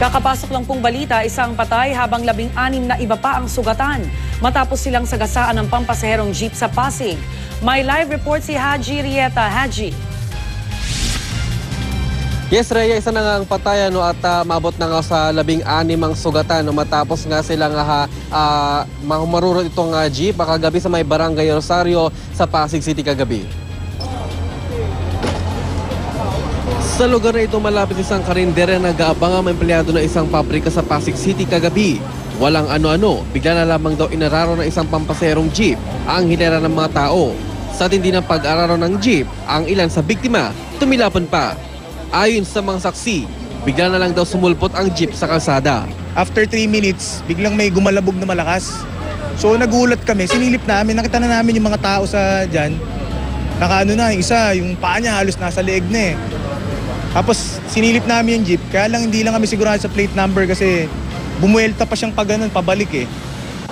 Kakapasok lang pong balita, isang patay habang 16 na iba pa ang sugatan matapos silang sagasaan ng pampasaherong jeep sa Pasig. May live report si Haji Rieta. Haji. Yes, Rhea, isa na nga ang patay at mabot na nga sa 16 ang sugatan matapos nga silang marurot itong jeep kagabi sa may Barangay Rosario sa Pasig City kagabi. Sa lugar na ito malapit isang karindere na nag-aabang ang empleyado ng isang pabrika sa Pasig City kagabi. Walang ano-ano, bigla na lamang daw inararo ng isang pampaserong jeep ang hilera ng mga tao. Sa tindi ng pag-araro ng jeep, ang ilan sa biktima tumilapon pa. Ayon sa mga saksi, bigla na lang daw sumulpot ang jeep sa kalsada. After 3 minutes, biglang may gumalabog na malakas. So nagulat kami, sinilip namin, nakita na namin yung mga tao sa dyan. Nakaano na, yung isa, yung paa niya halos nasa leeg na eh. Tapos sinilip namin yung jeep, kaya lang hindi lang kami sigurado sa plate number kasi bumuelta pa siyang pagano'n, pabalik eh.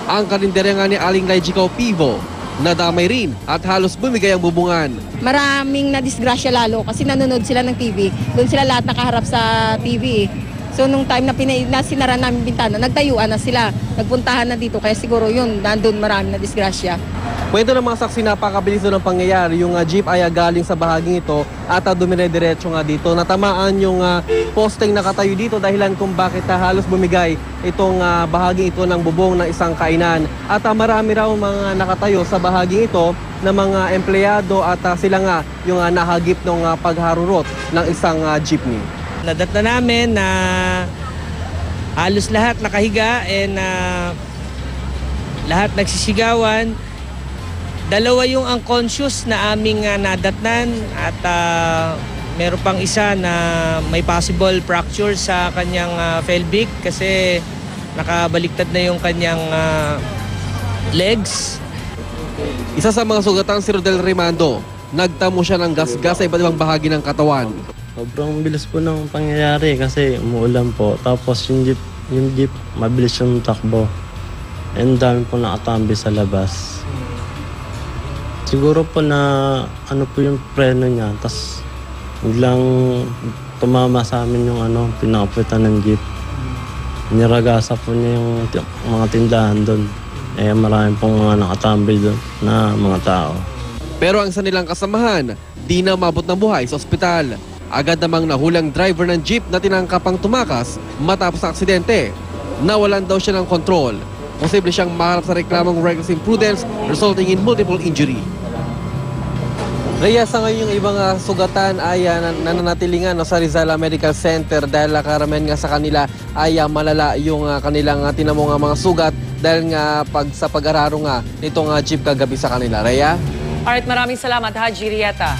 Ang karindere nga ni Aling Laijikaw Pivo, nadamay rin at halos bumigay ang bubungan. Maraming nadisgrasya lalo kasi nanonood sila ng TV. Doon sila lahat nakaharap sa TV. So nung time na sinara namin bintana, nagtayuan na sila. Nagpuntahan na dito kaya siguro yun, nandun maraming nadisgrasya. Kwento ng mga saksi, napakabilis doon ang pangyayari. Yung jeep ay galing sa bahaging ito at dumire-diretso nga dito. Natamaan yung posting nakatayo dito dahilan kung bakit halos bumigay itong bahaging ito ng bubong ng isang kainan. At marami raw mga nakatayo sa bahaging ito na mga empleyado at sila nga yung nahagip ng pagharurot ng isang jeepney. Nadat na namin na halos lahat nakahiga and lahat nagsisigawan. Dalawa yung unconscious na aming nadatnan at meron pang isa na may possible fracture sa kanyang pelvic kasi nakabaliktad na yung kanyang legs. Isa sa mga sugatan si Rodel Rimando, nagtamo siya ng gasgas sa iba't ibang bahagi ng katawan. Sobrang bilis po ng pangyayari kasi umuulan po. Tapos yung jeep mabilis yung takbo. And dami po nakatambi sa labas. Siguro po na ano po yung preno niya. Tapos biglang tumama sa amin yung pinakaputan ng jeep. Niragasa po niya yung mga tindahan doon. Marami pong mga nakatambi doon na mga tao. Pero ang isa nilang kasamahan, di na umabot ng buhay sa ospital. Agad namang nahulang driver ng jeep na tinangkapang tumakas matapos ang aksidente. Nawalan daw siya ng kontrol. Posible siyang maharap sa reklamong reckless imprudence resulting in multiple injury. Rhea, sa ngayon yung ibang sugatan ay nananatilingan sa Rizal Medical Center dahil karamihan nga sa kanila ay malala yung kanilang tinamong mga sugat dahil nga sa pag-araro nga nitong jeep kagabi sa kanila. Rhea? Alright, maraming salamat Haji Rieta.